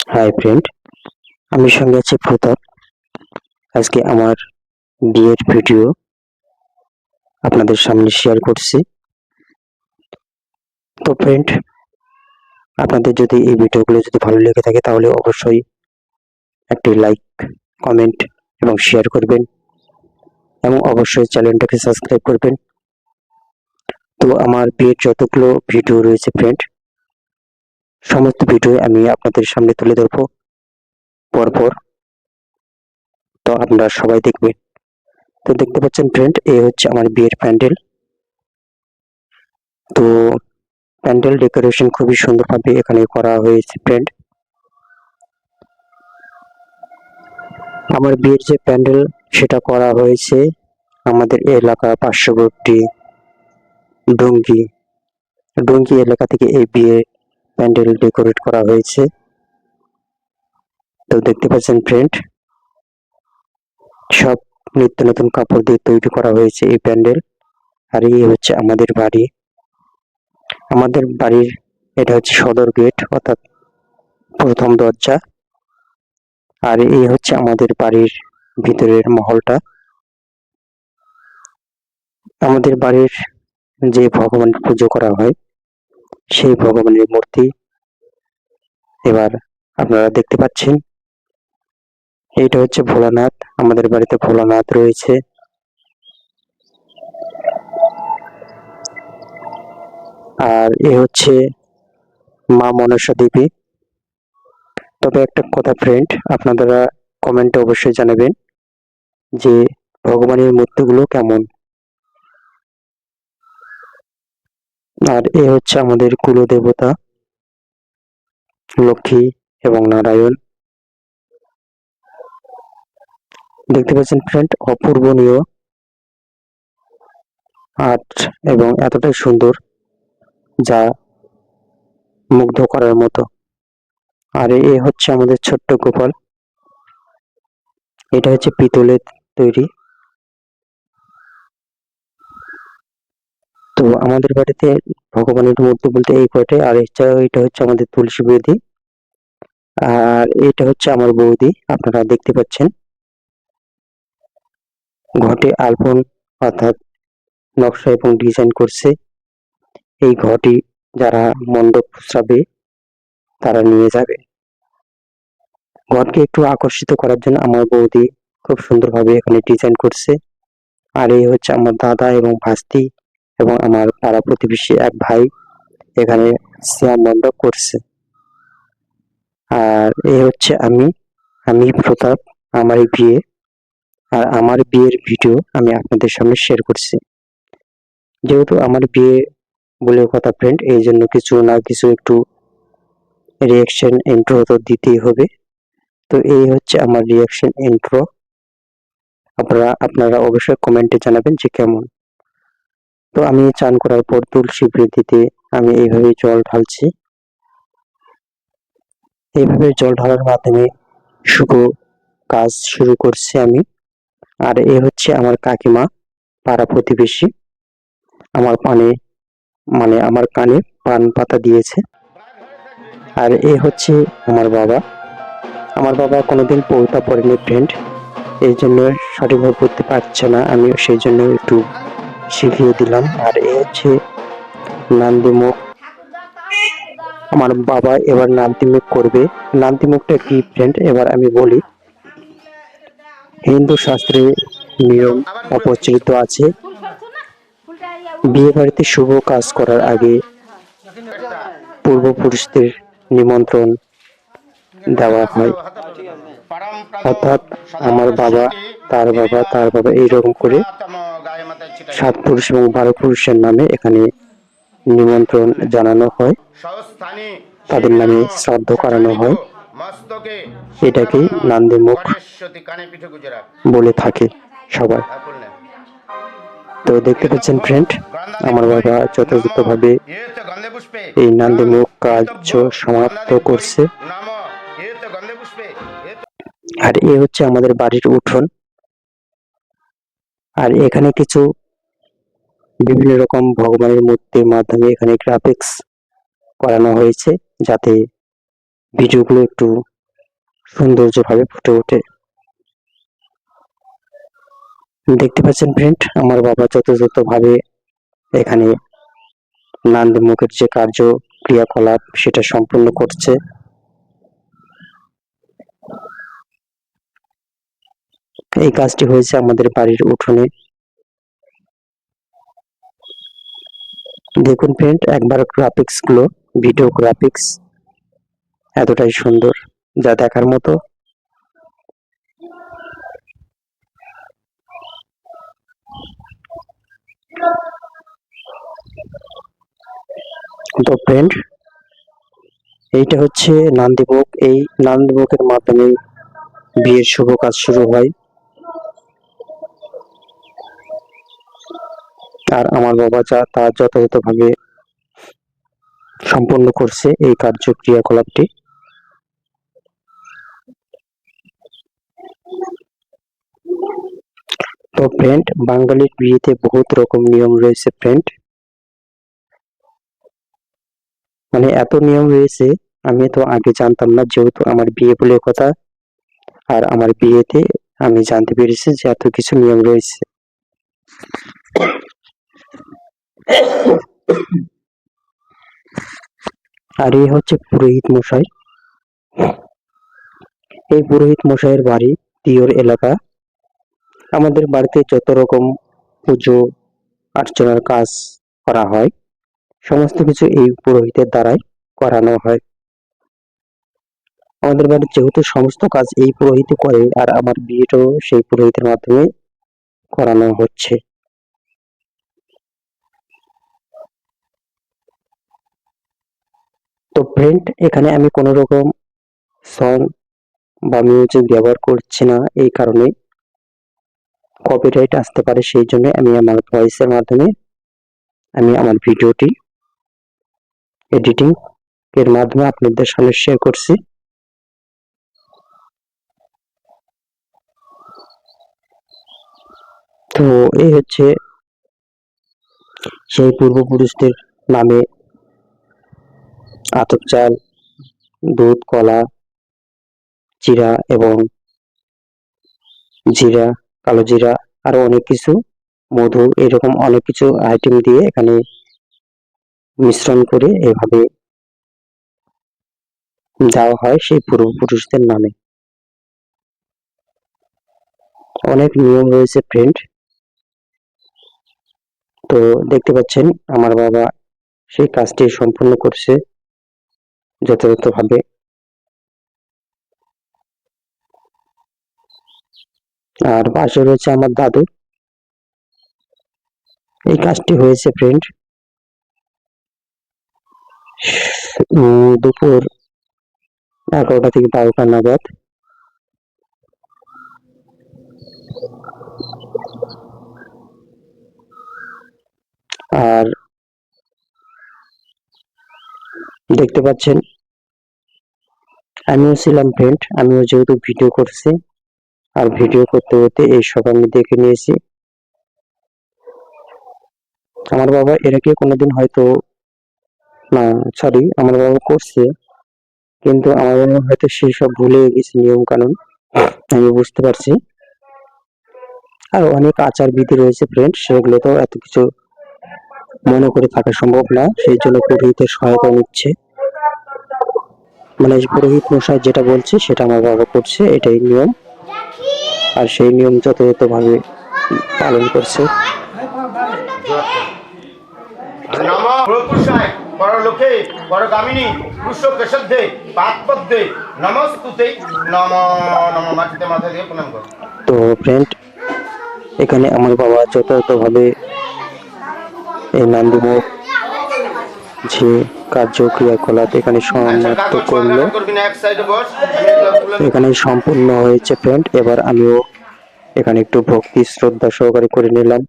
Hi friend, আমি সঙ্গে আছি প্রতাপ। আজকে আমার বিয়ের ভিডিও আপনাদের সামনে শেয়ার করছি। তো ফ্রেন্ড, আপনাদের যদি এই ভিডিওগুলো যদি ভালো লেগে থাকে তাহলে অবশ্যই একটি লাইক, কমেন্ট এবং শেয়ার করবেন এবং অবশ্যই চ্যানেলটাকে সাবস্ক্রাইব করবেন। তো আমার বিয়ের যতগুলো ভিডিও রয়েছে ফ্রেন্ড, সমস্ত ভিডিও আমি আপনাদের সামনে তুলে ধরবো পরপর। তো আপনারা সবাই দেখবেন। তো দেখতে পাচ্ছেন ফ্রেন্ড, এই হচ্ছে আমার বিয়ের প্যান্ডেল। তো প্যান্ডেল ডেকোরেশন খুবই সুন্দরভাবে এখানে করা হয়েছে ফ্রেন্ড। আমার বিয়ের যে প্যান্ডেল সেটা করা হয়েছে আমাদের এলাকা পার্শ্ববর্তী ডুঙ্গি ডুঙ্গি এলাকা থেকে এই বিয়ে প্যান্ডেল ডেকোরেট করা হয়েছে। তো দেখতে পাচ্ছেন ফ্রেন্ড, সব নিত্য নতুন কাপড় দিয়ে তৈরি করা হয়েছে এই প্যান্ডেল। আর এই হচ্ছে আমাদের বাড়ি। আমাদের বাড়ির এটা হচ্ছে সদর গেট, অর্থাৎ প্রথম দরজা। আর এই হচ্ছে আমাদের বাড়ির ভিতরের মহলটা। আমাদের বাড়ির যে ভগবানের পুজো করা হয় সেই ভগবানের মূর্তি এবার আপনারা দেখতে পাচ্ছেন। এইটা হচ্ছে ভোলানাথ, আমাদের বাড়িতে ভোলানাথ রয়েছে। আর এ হচ্ছে মা মনসা দেবী। তবে একটা কথা ফ্রেন্ড, আপনারা কমেন্টে অবশ্যই জানাবেন যে ভগবানের মূর্তিগুলো কেমন। আর এ হচ্ছে আমাদের কুলদেবতা লক্ষ্মী এবং নারায়ণ। দেখতে পাচ্ছেন ফ্রেন্ড, অপূর্বনীয় আর্ট এবং এতটাই সুন্দর যা মুগ্ধ করার মতো। আর এ হচ্ছে আমাদের ছোট্ট গোপাল। এটা হচ্ছে পিতলের তৈরি। তো আমাদের বাড়িতে ভগবানের মূর্তি বলতে এই কয়টাই। আর এটা হচ্ছে আমাদের তুলসী বেদি। আর এটা হচ্ছে আমার বৌদি, আপনারা দেখতে পাচ্ছেন। ঘটে আলপন অর্থাৎ নকশা এবং ডিজাইন করছে। এই ঘটি যারা মণ্ডপ সাবে তারা নিয়ে যাবে। ঘরকে একটু আকর্ষিত করার জন্য আমার বৌদি খুব সুন্দরভাবে এখানে ডিজাইন করছে। আর এই হচ্ছে আমার দাদা এবং ভাস্তি এবং আমার পাড়া প্রতিবেশী এক ভাই এখানে শ্যাম মণ্ডপ করছে। আর এই হচ্ছে আমি প্রতাপ, আমার এই বিয়ে। আর আমার বিয়ের ভিডিও আমি আপনাদের সামনে শেয়ার করছি। যেহেতু আমার বিয়ে বলে কথা ফ্রেন্ড, এই জন্য কিছু না কিছু একটু রিয়াকশন ইন্ট্রো তো দিতেই হবে। তো এই হচ্ছে আমার রিয়াকশন ইন্ট্রো। আপনারা অবশ্যই কমেন্টে জানাবেন যে কেমন। তো আমি চান করার পর তুলসী বৃদ্ধিতে আমি এইভাবে জল ঢালছি। এইভাবে জল ঢালার মাধ্যমে শুভ কাজ শুরু করছি আমি। আর এ হচ্ছে আমার কাকিমা, পাড়া প্রতিবেশী। আমার আমার কানে পান পাতা দিয়েছে। আর এ হচ্ছে আমার বাবা। আমার বাবা কোনোদিন পৌঁতা পড়েনি ফ্রেন্ড, এই জন্য সঠিকভাবে পড়তে পারছে না, আমি সেই জন্য একটু শিখিয়ে দিলাম। আর এ হচ্ছে নান্দিমুখ। আমার বাবা এবার নান্দিমুখ করবে। নান্দিমুখটা কি ফ্রেন্ড এবার আমি বলি। হিন্দু শাস্ত্রে নিয়ম অপ্রচলিত আছে, বিয়ে বাড়িতে শুভ কাজ করার আগে পূর্বপুরুষদের নিমন্ত্রণ দেওয়া হয়। অর্থাৎ আমার বাবা, তার বাবা, তার বাবা, এইরকম করে 7 পুরুষ এবং 12 পুরুষের নামে এখানে নিমন্ত্রণ জানানো হয়, তাদের নামে শ্রাদ্ধ করানো হয়। এটাকেই নান্দিমুখ বলে থাকে সবাই। তো দেখতে পাচ্ছেন ফ্রেন্ড, আমার বাবা যথাযথভাবে এই নান্দিমুখ কাজ সমাপ্ত করছে। আর এ হচ্ছে আমাদের বাড়ির উঠোন। আর এখানে কিছু বিভিন্ন রকম ভগবানের মূর্তির মাধ্যমে এখানে গ্রাফিক্স করানো হয়েছে, যাতে ভিডিওগুলো একটু সৌন্দর্যভাবে ফুটে ওঠে। দেখতে পাচ্ছেন ফ্রেন্ড, আমার বাবা যথাযথভাবে এখানে নান্দীমুখের যে ক্রিয়াকলাপ সেটা সম্পূর্ণ করছে। এই কাজটি হয়েছে আমাদের বাড়ির উঠোনে। দেখুন ফ্রেন্ড, একবার গ্রাফিক্স গুলো, ভিডিও গ্রাফিক্স এতটাই সুন্দর যা দেখার মতো। তো ফ্রেন্ড, এইটা হচ্ছে নান্দীমুখ। এই নান্দীমুখের মাধ্যমে বিয়ের শুভ কাজ শুরু হয়। আর আমার বাবা তা যথাযথভাবে সম্পন্ন করছে এই ক্রিয়াকলাপটি। তো ফ্রেন্ড, বাঙালির বিয়েতে বহুত রকম নিয়ম রয়েছে ফ্রেন্ড। মানে এত নিয়ম রয়েছে আমি তো আগে জানতাম না, যেহেতু আমার বিয়ে বলে কথা। আর আমার বিয়েতে আমি জানতে পেরেছি যে এত কিছু নিয়ম রয়েছে। আর এই হচ্ছে পুরোহিত মশাই। এই পুরোহিত মশাইয়ের বাড়ি তিওর এলাকা। আমাদের বাড়িতে যত রকম পুজো অর্চনার কাজ করা হয় সমস্ত কিছু এই পুরোহিতের দ্বারাই করানো হয়। আমাদের বাড়ির যেহেতু সমস্ত কাজ এই পুরোহিত করে, আর আমার বিয়েটাও সেই পুরোহিতের মাধ্যমে করানো হচ্ছে। তো ফ্রেন্ড, এখানে আমি কোনো রকম সং বা মিউজিক ব্যবহার করছি না, এই কারণে কপিরাইট আসতে পারে। সেই জন্য আমি আমার ভয়েসের মাধ্যমে আমি আমার ভিডিওটি এডিটিং এর মাধ্যমে আপনাদের সামনে শেয়ার করছি। তো এই হচ্ছে সেই পূর্বপুরুষদের নামে আতপ চাল, দুধ, কলা, জিরা এবং জিরা, কালো জিরা, আরো অনেক কিছু, মধু, এরকম অনেক কিছু আইটেম দিয়ে এখানে মিশ্রণ করে এভাবে দেওয়া হয় সেই পূর্বপুরুষদের নামে। অনেক নিয়ম রয়েছে ফ্রেন্ড। তো দেখতে পাচ্ছেন আমার বাবা সেই কাজটি সম্পূর্ণ করছে যথাযথভাবে। আর পাশে রয়েছে আমার দাদু। এই কাজটি হয়েছে ফ্রেন্ড দুপুর 11টা থেকে 12টা নাগাদ। আর দেখতে পাচ্ছেন আমিও ছিলাম ফ্রেন্ড, আমিও যেহেতু ভিডিও করছি, আর ভিডিও করতে করতে এইসব আমি দেখে নিয়েছি। আমার বাবা এর আগে কোনোদিন হয়তো, না সরি, আমার বাবা করছে, কিন্তু আমার বাবা হয়তো সেই সব ভুলে গেছে নিয়ম কানুন, আমি বুঝতে পারছি। আর অনেক আচার বিধি রয়েছে ফ্রেন্ড, সেগুলো তো এত কিছু মনে করে থাকা সম্ভব না, সেই জন্য পুরোহিতের সহায়তা নিচ্ছে। মানে পুরোহিত মশাই যেটা বলছে সেটা আমার বাবা করছে, এটাই নিয়ম। আর সেই নিয়ম যথাযথভাবে পালন করছে। তো ফ্রেন্ড, এখানে আমার বাবা যথাযথভাবে এই নান্দীমুখ যে ক্রিয়াকলাপ এখানে সমাপ্ত করলো, এখানে সম্পূর্ণ হয়েছে ফ্রেন্ড। এবার আমিও এখানে একটু ভক্তি শ্রদ্ধা সহকারে করে নিলাম।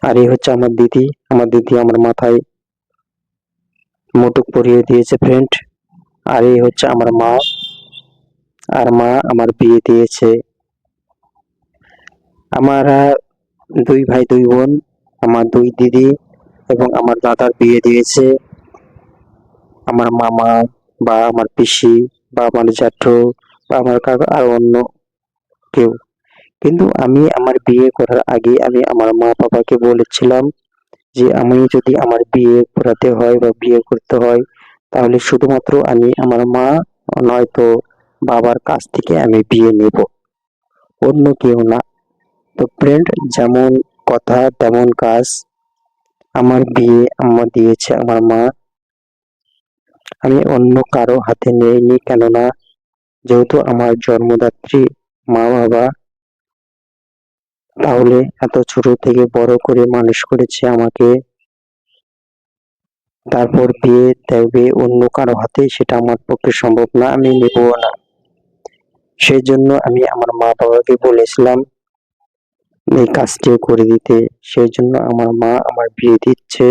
আর এই হচ্ছে আমার দিদি। আমার দিদি আমার মাথায় মুটুক পরিয়ে দিয়েছে ফ্রেন্ড। আর এই হচ্ছে আমার মা, আর মা আমার বিয়ে দিয়েছে। আমরা 2 ভাই 2 বোন, আমার 2 দিদি এবং আমার দাদার বিয়ে দিয়েছে আমার মামা বা আমার পিসি বা আমার জ্যাঠু বা আমার কাকা আর অন্য কেউ। কিন্তু আমি আমার বিয়ে করার আগে আমি আমার মা বাবাকে বলেছিলাম যে আমি যদি আমার বিয়ে করাতে হয় বা বিয়ে করতে হয় তাহলে শুধুমাত্র আমি আমার মা নয়তো বাবার কাছ থেকে আমি বিয়ে নেব, অন্য কেউ না। তো ফ্রেন্ড, যেমন কথা তেমন কাজ, আমার বিয়ে আমার দিয়েছে আমার মা, আমি অন্য কারো হাতে নেইনি, কেননা যেহেতু আমার জন্মদাত্রী মা বাবা, তাহলে এত ছোট থেকে বড় করে মানুষ করেছে আমাকে, তারপর বিয়ে দেবে অন্য কারো হাতে, সেটা আমার পক্ষে সম্ভব না, আমি নেবও না। সেই জন্য আমি আমার মা বাবাকে বলেছিলাম এই কাজটি করে দিতে, সেই জন্য আমার মা আমার বিয়ে দিচ্ছে।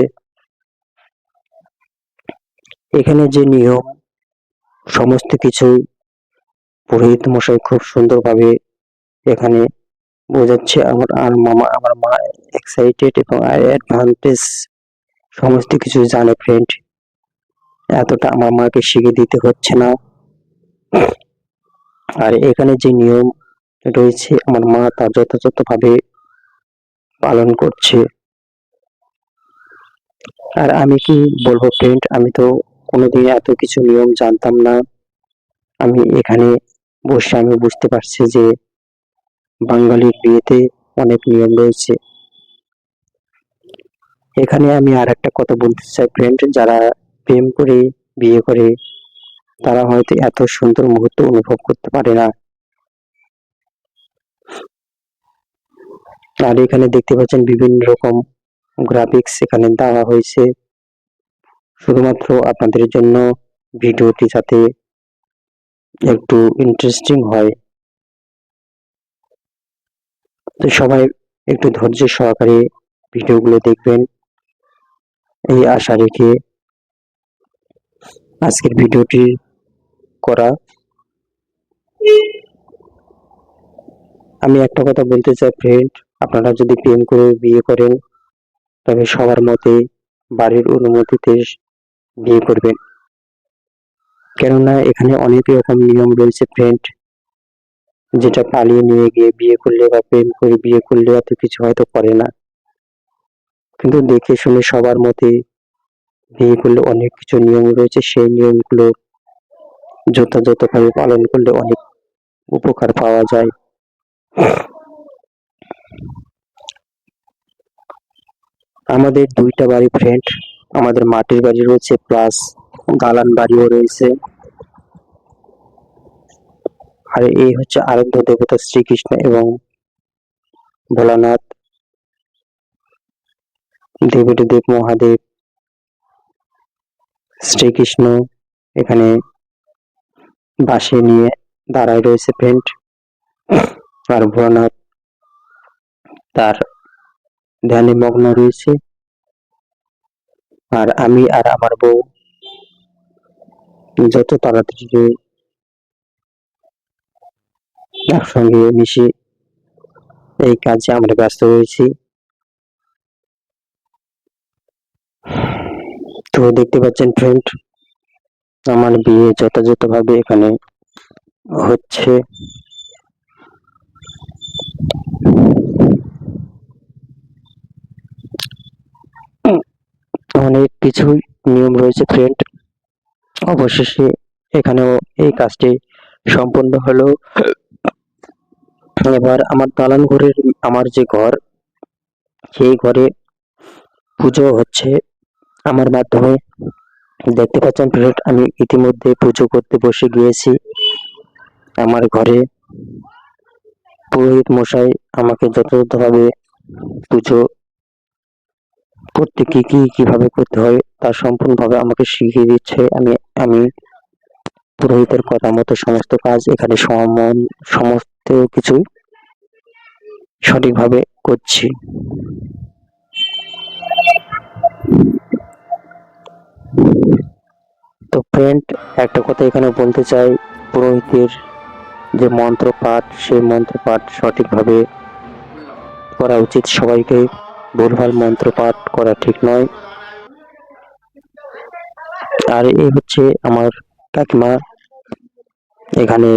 এখানে যে নিয়ম সমস্ত কিছু পুরোহিত মশাই খুব সুন্দরভাবে এখানে বোঝাচ্ছে। আমার মা এক্সাইটেড এবং অ্যাডভান্টেজ সমস্ত কিছু জানে ফ্রেন্ড, এতটা আমার মাকে শিখিয়ে দিতে হচ্ছে না। আর এখানে যে নিয়ম রয়েছে আমার মা তা যথাযথভাবে পালন করছে। আর আমি কি বলবো ফ্রেন্ড, আমি তো কোনোদিন এত কিছু নিয়ম জানতাম না। আমি এখানে বসে আমি বুঝতে পারছি যে বাঙালির বিয়েতে অনেক নিয়ম রয়েছে। এখানে আমি আর একটা কথা বলতে চাই ফ্রেন্ড, যারা প্রেম করে বিয়ে করে তারা হয়তো এত সুন্দর মুহূর্ত অনুভব করতে পারে না। আর এখানে দেখতে পাচ্ছেন বিভিন্ন রকম গ্রাফিক্স এখানে দেওয়া হয়েছে শুধুমাত্র আপনাদের জন্য, ভিডিওটি যাতে একটু ইন্টারেস্টিং হয়। তো সবাই একটু ধৈর্য সহকারে ভিডিওগুলো দেখবেন এই আশা রেখে আজকের ভিডিওটি করা। আমি একটা কথা বলতে চাই ফ্রেন্ড, আপনারা যদি প্রেম করে বিয়ে করেন তবে সবার মতে বাড়ির অনুমতিতে বিয়ে করবেন, কেননা এখানে অনেক রকম নিয়ম রয়েছে ফ্রেন্ড, যেটা পালিয়ে নিয়ে গিয়ে বিয়ে করলে বা প্রেম করে বিয়ে করলে এত কিছু হয়তো করে না, কিন্তু দেখে শুনে সবার মতে বিয়ে করলে অনেক কিছু নিয়ম রয়েছে, সেই নিয়মগুলো যথাযথভাবে পালন করলে অনেক উপকার পাওয়া যায়। আমাদের দুইটা বাড়ি ফ্রেন্ড, আমাদের মাটির বাড়ি রয়েছে প্লাস দালান বাড়িও রয়েছে। আর এই হচ্ছে আরাধ্য দেবতা শ্রীকৃষ্ণ এবং ভোলানাথ, দেব মহাদেব শ্রীকৃষ্ণ এখানে বাঁশি নিয়ে দাঁড়ায় রয়েছে ফ্রেন্ড, আর ভোলানাথ তার ধ্যানে মগ্ন রয়েছে। আর আমি আর আমার বউ যত তাড়াতাড়ি একসঙ্গে মিশে এই কাজে আমরা ব্যস্ত রয়েছি। তো দেখতে পাচ্ছেন ফ্রেন্ড, আমার বিয়ে যথাযথভাবে এখানে হচ্ছে। অনেক কিছুই নিয়ম রয়েছে ফ্রেন্ড, অবশেষে এখানেও এই কাজটি সম্পন্ন হলো। এবার আমার দালান ঘরের আমার যে ঘর, সেই ঘরে পুজো হচ্ছে আমার মাধ্যমে। দেখতে পাচ্ছেন ফ্রেন্ড, আমি ইতিমধ্যে পুজো করতে বসে গিয়েছি আমার ঘরে। পুরোহিত মশাই আমাকে যথাযথভাবে পুজো করতে কিভাবে করতে হয় তা সম্পূর্ণভাবে আমাকে শিখিয়ে দিচ্ছে। আমি আমি পুরোহিতের কথা মতো সমস্ত কাজ এখানে সমস্ত কিছুই সঠিকভাবে করছি। তো ফ্রেন্ড, একটা কথা এখানে বলতে চাই, পুরোহিতের যে মন্ত্র পাঠ, সেই মন্ত্র পাঠ সঠিকভাবে করা উচিত। সবাইকে ভুলভাল মন্ত্র পাঠ করা ঠিক নয়। আর এই হচ্ছে আমার কাকিমা এখানে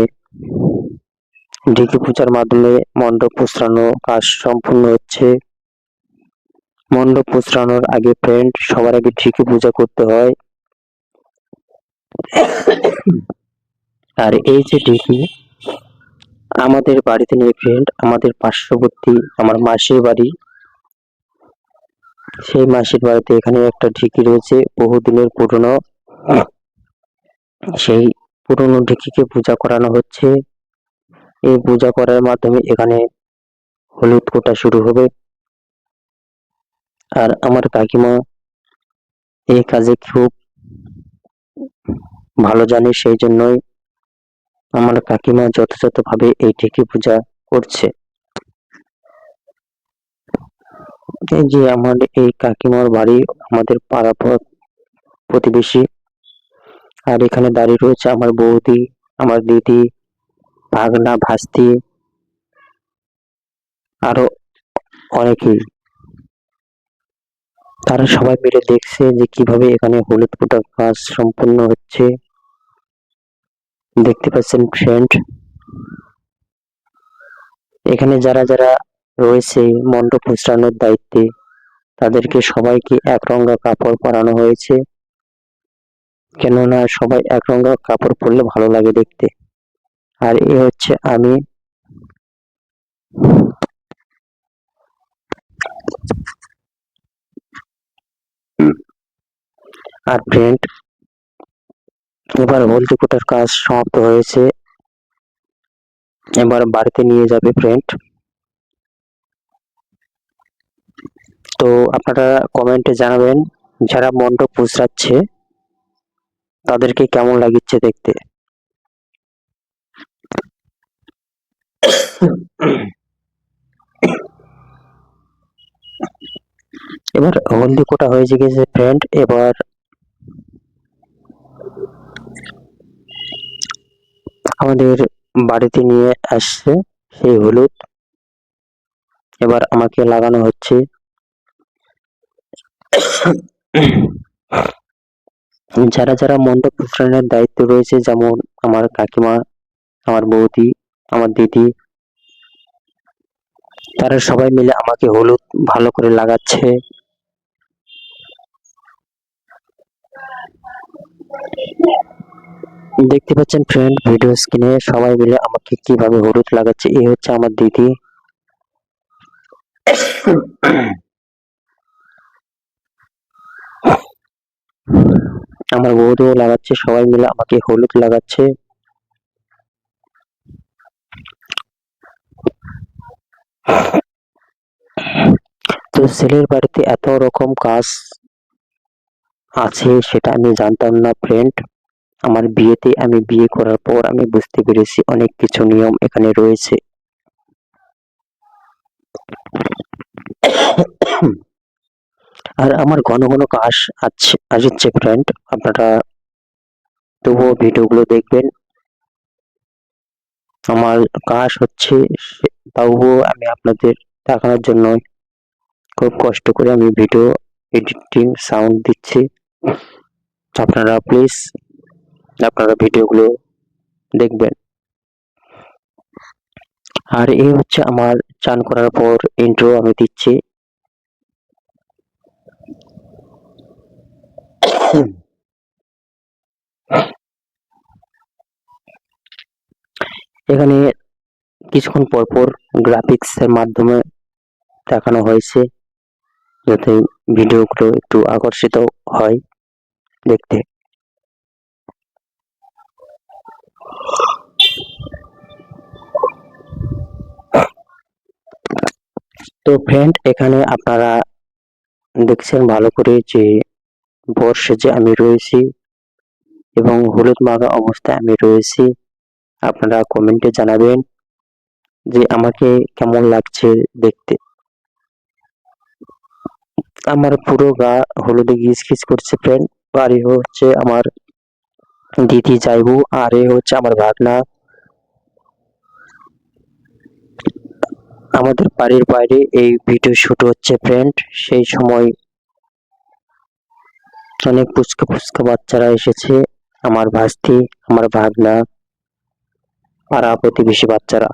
ঢেকি পূজার মাধ্যমে মণ্ডপ প্রস্রানো কাজ সম্পূর্ণ হচ্ছে। মণ্ডপ প্রস্রানোর আগে ফ্রেন্ড সবার আগে ঢেকি পূজা করতে হয়। আর এই যে ঢেকি আমাদের বাড়িতে নেই ফ্রেন্ড, আমাদের পার্শ্ববর্তী আমার মাসির বাড়ি, সেই মাসির বাড়িতে এখানে একটা ঢেকি রয়েছে বহুদিনের পুরনো। সেই পুরনো ঢেকিকে পূজা করানো হচ্ছে। এই পূজা করার মাধ্যমে এখানে হলুদ কোটা শুরু হবে। আর আমার কাকিমা এই কাজে খুব ভালো জানে, সেই জন্যই আমার কাকিমা যথাযথভাবে এই ঢেকি পূজা করছে। এই যে আমার এই কাকিমার বাড়ি আমাদের পাড়া প্রতিবেশী। আর এখানে দাঁড়িয়ে রয়েছে আমার বৌদি, আমার দিদি, ভাগনা, ভাস্তি, আরো অনেকেই। তারা সবাই মিলে দেখছে যে কিভাবে এখানে হলুদ ফোটার কাজ সম্পূর্ণ হচ্ছে। দেখতে পাচ্ছেন ফ্রেন্ড, এখানে যারা যারা রয়েছে মণ্ডপ প্রস্রানোর দায়িত্বে তাদেরকে সবাইকে একরঙা কাপড় পরানো হয়েছে, কেননা সবাই একরঙা কাপড় পরলে ভালো লাগে দেখতে। আর এ হচ্ছে আমি। আর ফ্রেন্ড এবার হলদি কোটার কাজ সমাপ্ত হয়েছে, এবার বাড়িতে নিয়ে যাবে ফ্রেন্ড। তো আপনারা কমেন্টে জানাবেন যারা মণ্ডপ প্রস্রাচ্ছে তাদেরকে কেমন লাগিচ্ছে দেখতে। এবার হলদি কোটা হয়ে গেছে ফ্রেন্ড, এবার আমাদের বাড়িতে নিয়ে আসছে সেই হলুদ, এবার আমাকে লাগানো হচ্ছে। যারা যারা মণ্ডপ প্রস্রানের দায়িত্ব রয়েছে, যেমন আমার কাকিমা, আমার বৌদি, আমার দিদি, তারা সবাই মিলে আমাকে হলুদ ভালো করে লাগাচ্ছে। দেখতে পাচ্ছেন ফ্রেন্ড ভিডিও স্ক্রিনে সবাই মিলে আমাকে কিভাবে হলুদ লাগাচ্ছে। এই হচ্ছে আমার দিদি। আমার বৌদিও লাগাচ্ছে, সবাই মিলে আমাকে হলুদ লাগাচ্ছে। তো ছেলের বাড়িতে এত রকম কাজ আছে সেটা আমি জানতাম না ফ্রেন্ড। আমার বিয়েতে আমি বিয়ে করার পর আমি বুঝতে পেরেছি অনেক কিছু নিয়ম এখানে রয়েছে। আর আমার ঘন ঘন কাশ আসছে ফ্রেন্ড, আপনারা তবুও ভিডিওগুলো দেখবেন। আমার কাশ হচ্ছে, তবুও আমি আপনাদের দেখানোর জন্য খুব কষ্ট করে আমি ভিডিও এডিটিং সাউন্ড দিচ্ছি। আপনারা প্লিজ আপনারা ভিডিওগুলো দেখবেন। আর এই হচ্ছে আমার চান করার পর ইন্ট্রো আমি দিচ্ছি। এখানে কিছুক্ষণ পর পর গ্রাফিক্স এর মাধ্যমে দেখানো হয়েছে, যাতে ভিডিওগুলো একটু আকর্ষিত হয় দেখতে। তো ফ্রেন্ড এখানে আপনারা দেখছেন ভালো করে যে বর সেজে আমি রয়েছি এবং হলুদ মাখা অবস্থায় আমি রয়েছি। আপনারা কমেন্টে জানাবেন যে আমাকে কেমন লাগছে দেখতে। আমার পুরো গা হলুদে গিজ গিজ করছে ফ্রেন্ড। আর এ হচ্ছে আমার দিদি যাইবু, আর এ হচ্ছে আমার ভাগনা। আমাদের বাড়ির বাইরে এই ভিডিও শুট হচ্ছে ফ্রেন্ড। সেই সময় অনেক পুচকা পুচকা বাচ্চারা এসেছে আমার ভাস্তি, আমার ভাগনা, পাড়া প্রতিবেশী বাচ্চারা